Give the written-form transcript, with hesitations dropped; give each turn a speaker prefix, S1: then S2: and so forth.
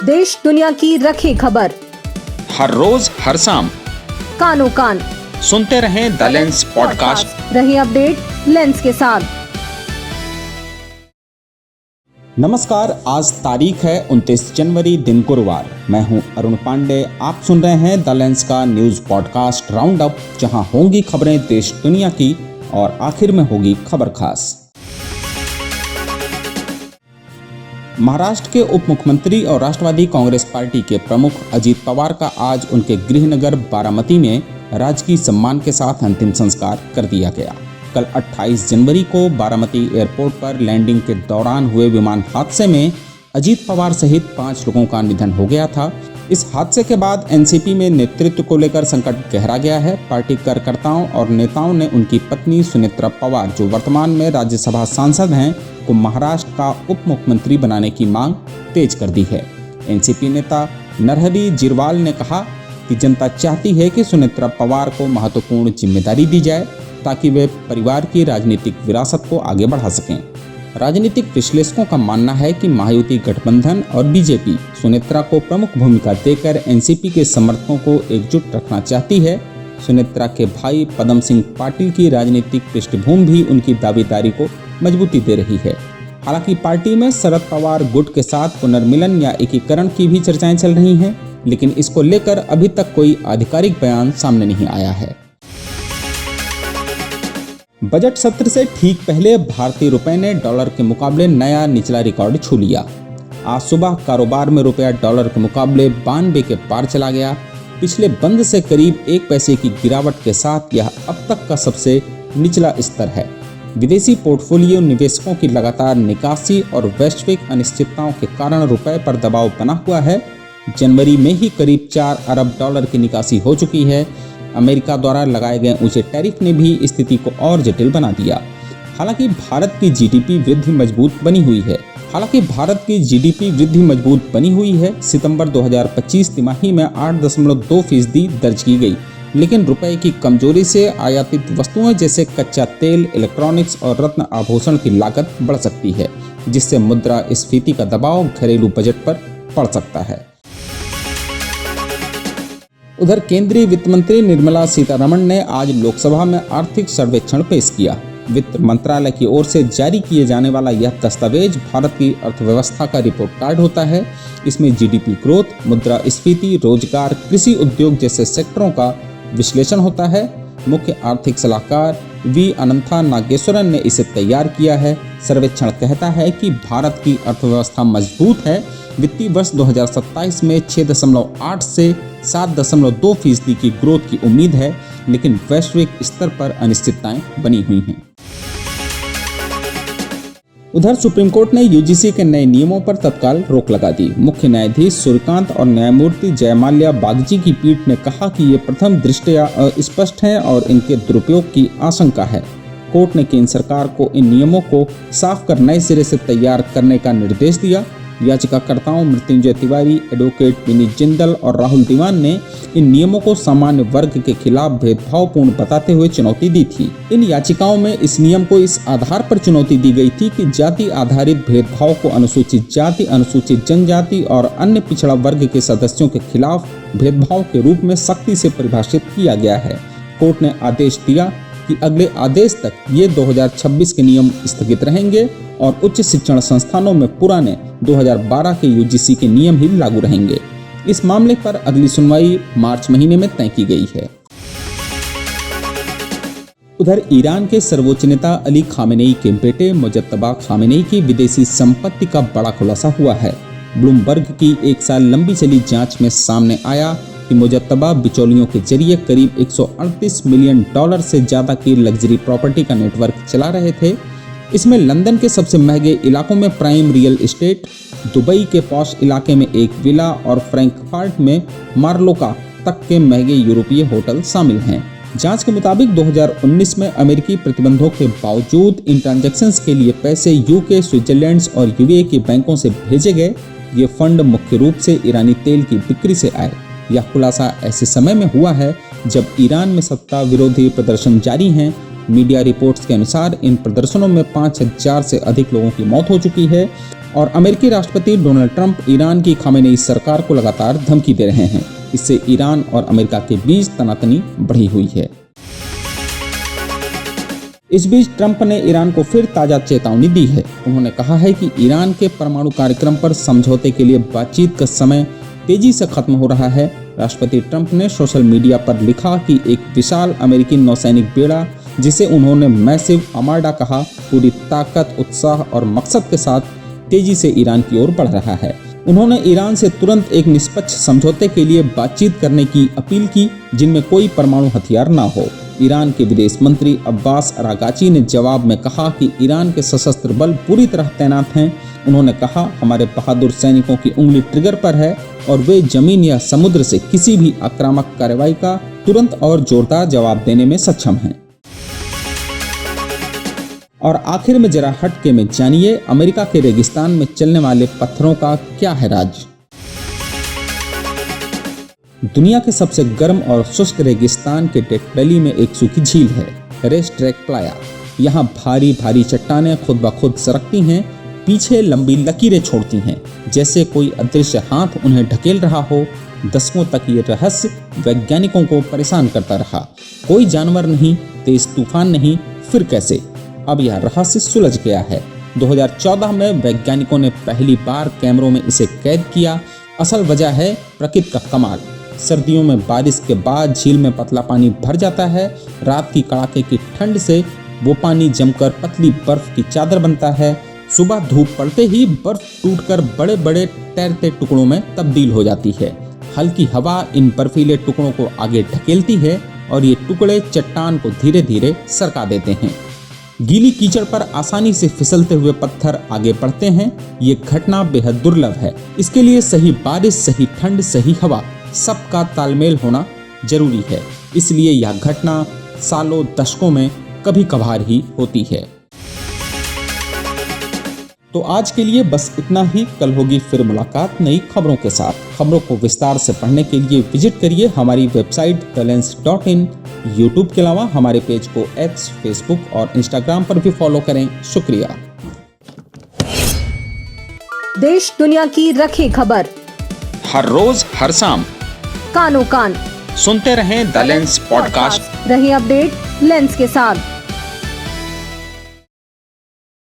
S1: देश दुनिया की रखे खबर।
S2: हर रोज हर शाम
S1: कानो कान
S2: सुनते रहें द लेंस पॉडकास्ट।
S1: रहे अपडेट लेंस के साथ।
S2: नमस्कार, आज तारीख है 29 जनवरी, दिन गुरुवार। मैं हूं अरुण पांडे। आप सुन रहे हैं द लेंस का न्यूज पॉडकास्ट राउंड अप, जहां होंगी खबरें देश दुनिया की और आखिर में होगी खबर खास। महाराष्ट्र के उप मुख्यमंत्री और राष्ट्रवादी कांग्रेस पार्टी के प्रमुख अजीत पवार का आज उनके गृहनगर बारामती में राजकीय सम्मान के साथ अंतिम संस्कार कर दिया गया। कल 28 जनवरी को बारामती एयरपोर्ट पर लैंडिंग के दौरान हुए विमान हादसे में अजीत पवार सहित 5 लोगों का निधन हो गया था। इस हादसे के बाद एनसीपी में नेतृत्व को लेकर संकट गहरा गया है। पार्टी कार्यकर्ताओं और नेताओं ने उनकी पत्नी सुनेत्रा पवार, जो वर्तमान में राज्यसभा सांसद हैं, को महाराष्ट्र का उप मुख्यमंत्री बनाने की मांग तेज कर दी है। एनसीपी नेता नरहरी झिरवाल ने कहा कि जनता चाहती है कि सुनेत्रा पवार को महत्वपूर्ण जिम्मेदारी दी जाए ताकि वे परिवार की राजनीतिक विरासत को आगे बढ़ा सकें। राजनीतिक विश्लेषकों का मानना है कि महायुति गठबंधन और बीजेपी सुनेत्रा को प्रमुख भूमिका देकर एनसीपी के समर्थकों को एकजुट रखना चाहती है। सुनेत्रा के भाई पदम सिंह पाटिल की राजनीतिक पृष्ठभूमि भी उनकी दावेदारी को मजबूती दे रही है। हालांकि पार्टी में शरद पवार गुट के साथ पुनर्मिलन या एकीकरण की भी चर्चाएं चल रही हैं, लेकिन इसको लेकर अभी तक कोई आधिकारिक बयान सामने नहीं आया है। बजट सत्र से ठीक पहले भारतीय रुपए ने डॉलर के मुकाबले नया निचला रिकॉर्ड छू लिया। आज सुबह कारोबार में रुपया डॉलर के मुकाबले 92 के पार चला गया। पिछले बंद से करीब 1 पैसे की गिरावट के साथ यह अब तक का सबसे निचला स्तर है। विदेशी पोर्टफोलियो निवेशकों की लगातार निकासी और वैश्विक अनिश्चितताओं के कारण रुपए पर दबाव बना हुआ है। जनवरी में ही करीब 4 अरब डॉलर की निकासी हो चुकी है। अमेरिका द्वारा लगाए गए ऊंचे टैरिफ ने भी स्थिति को और जटिल बना दिया। हालांकि भारत की जीडीपी वृद्धि मजबूत बनी हुई है। सितंबर 2025 तिमाही में 8.2% दर्ज की गई, लेकिन रुपए की कमजोरी से आयातित वस्तुओं जैसे कच्चा तेल, इलेक्ट्रॉनिक्स और रत्न आभूषण की लागत बढ़ सकती है, जिससे मुद्रास्फीति का दबाव घरेलू बजट पर पड़ सकता है। उधर केंद्रीय वित्त मंत्री निर्मला सीतारमण ने आज लोकसभा में आर्थिक सर्वेक्षण पेश किया। वित्त मंत्रालय की ओर से जारी किए जाने वाला यह दस्तावेज भारत की अर्थव्यवस्था का रिपोर्ट कार्ड होता है। इसमें जीडीपी ग्रोथ, मुद्रास्फीति, रोजगार, कृषि उद्योग जैसे सेक्टरों का विश्लेषण होता है। मुख्य आर्थिक सलाहकार वी अनंथा नागेश्वरन ने इसे तैयार किया है। सर्वेक्षण कहता है कि भारत की अर्थव्यवस्था मजबूत है। वित्तीय वर्ष 2027 में 6.8 से 7.2% की ग्रोथ की उम्मीद है, लेकिन वैश्विक स्तर पर अनिश्चितताएं बनी हुई हैं। उधर सुप्रीम कोर्ट ने यूजीसी के नए नियमों पर तत्काल रोक लगा दी। मुख्य न्यायाधीश सूर्यकांत और न्यायमूर्ति जयमाल्या बागची की पीठ ने कहा कि ये प्रथम दृष्टया अस्पष्ट हैं और इनके दुरुपयोग की आशंका है। कोर्ट ने केंद्र सरकार को इन नियमों को साफ कर नए सिरे से तैयार करने का निर्देश दिया। याचिकाकर्ताओं मृत्युंजय तिवारी, एडवोकेट विनीत जिंदल और राहुल दीवान ने इन नियमों को सामान्य वर्ग के खिलाफ भेदभावपूर्ण बताते हुए चुनौती दी थी। इन याचिकाओं में इस नियम को इस आधार पर चुनौती दी गई थी कि जाति आधारित भेदभाव को अनुसूचित जाति, अनुसूचित जनजाति और अन्य पिछड़ा वर्ग के सदस्यों के खिलाफ भेदभाव के रूप में सख्ती से परिभाषित किया गया है। कोर्ट ने आदेश दिया कि अगले आदेश तक ये 2026 के नियम स्थगित रहेंगे और उच्च शिक्षण संस्थानों में पुराने 2012 के यूजीसी के नियम ही लागू रहेंगे। इस मामले पर अगली सुनवाई मार्च महीने में तय की गई है। उधर ईरान के सर्वोच्च नेता अली खामेनेई के बेटे मुजत्तबा खामेनेई की विदेशी संपत्ति का बड़ा खुलासा हुआ है। ब्लूमबर्ग की 1 साल लंबी चली जांच में सामने आया कि मुजत्तबा बिचौलियों के जरिए करीब $138 मिलियन से ज्यादा की लग्जरी प्रॉपर्टी का नेटवर्क चला रहे थे। इसमें लंदन के सबसे महंगे इलाकों में प्राइम रियल एस्टेट, दुबई के पॉश इलाके में एक विला और फ्रैंकफर्ट में मार्लोका तक के महंगे यूरोपीय होटल शामिल हैं। जांच के मुताबिक 2019 में अमेरिकी प्रतिबंधों के बावजूद इन ट्रांजैक्शंस के लिए पैसे यूके, स्विट्जरलैंड और यूएई के बैंकों से भेजे गए। ये फंड मुख्य रूप से ईरानी तेल की बिक्री से आए। यह खुलासा ऐसे समय में हुआ है जब ईरान में सत्ता विरोधी प्रदर्शन जारी हैं। मीडिया रिपोर्ट्स के अनुसार इन प्रदर्शनों में 5000 से अधिक लोगों की मौत हो चुकी है और अमेरिकी राष्ट्रपति डोनाल्ड ट्रंप ईरान की खामेनेई सरकार को लगातार धमकी दे रहे हैं। इससे ईरान और अमेरिका के बीच तनातनी बढ़ी हुई है। इस बीच ट्रंप ने ईरान को फिर ताजा चेतावनी दी है। उन्होंने कहा है कि ईरान के परमाणु कार्यक्रम पर समझौते के लिए बातचीत का समय तेजी से खत्म हो रहा है। राष्ट्रपति ट्रंप ने सोशल मीडिया पर लिखा कि एक विशाल अमेरिकी नौसैनिक बेड़ा, जिसे उन्होंने मैसिव आर्माडा कहा, पूरी ताकत, उत्साह और मकसद के साथ तेजी से ईरान की ओर बढ़ रहा है। उन्होंने ईरान से तुरंत एक निष्पक्ष समझौते के लिए बातचीत करने की अपील की, जिनमें कोई परमाणु हथियार न हो। ईरान के विदेश मंत्री अब्बास अरागाची ने जवाब में कहा कि ईरान के सशस्त्र बल पूरी तरह तैनात हैं। उन्होंने कहा, हमारे बहादुर सैनिकों की उंगली ट्रिगर पर है और वे जमीन या समुद्र से किसी भी आक्रामक कार्रवाई का तुरंत और जोरदार जवाब देने में सक्षम हैं। और आखिर में जरा हटके में जानिए, अमेरिका के रेगिस्तान में चलने वाले पत्थरों का क्या है राज। दुनिया के सबसे गर्म और शुष्क रेगिस्तान के डेथ वैली में एक सूखी झील है, रेस ट्रैक प्लाया। यहाँ भारी भारी चट्टानें खुद ब खुद सरकती हैं, पीछे लंबी लकीरें छोड़ती हैं, जैसे कोई अदृश्य हाथ उन्हें ढकेल रहा हो। दशकों तक ये रहस्य वैज्ञानिकों को परेशान करता रहा। कोई जानवर नहीं, तेज तूफान नहीं, फिर कैसे? अब यह रहस्य सुलझ गया है। 2014 में वैज्ञानिकों ने पहली बार कैमरों में इसे कैद किया। असल वजह है प्रकृति का कमाल। सर्दियों में बारिश के बाद झील में पतला पानी भर जाता है। रात की कड़ाके की ठंड से वो पानी जमकर पतली बर्फ की चादर बनता है। सुबह धूप पड़ते ही बर्फ टूटकर बड़े बड़े तैरते टुकड़ों में तब्दील हो जाती है। हल्की हवा इन बर्फीले टुकड़ों को आगे ढकेलती है और ये टुकड़े चट्टान को धीरे धीरे सरका देते हैं। गीली कीचड़ पर आसानी से फिसलते हुए पत्थर आगे बढ़ते हैं। ये घटना बेहद दुर्लभ है। इसके लिए सही बारिश, सही ठंड, सही हवा, सबका तालमेल होना जरूरी है। इसलिए यह घटना सालों दशकों में कभी कभार ही होती है। तो आज के लिए बस इतना ही। कल होगी फिर मुलाकात नई खबरों के साथ। खबरों को विस्तार से पढ़ने के लिए विजिट करिए हमारी वेबसाइट theLens.in। यूट्यूब के अलावा हमारे पेज को एक्स, फेसबुक और इंस्टाग्राम पर भी फॉलो करें। शुक्रिया।
S1: देश दुनिया की रखी खबर
S2: हर रोज हर शाम
S1: कानो कान
S2: सुनते रहें द लेंस पॉडकास्ट।
S1: रहिए अपडेट लेंस के साथ।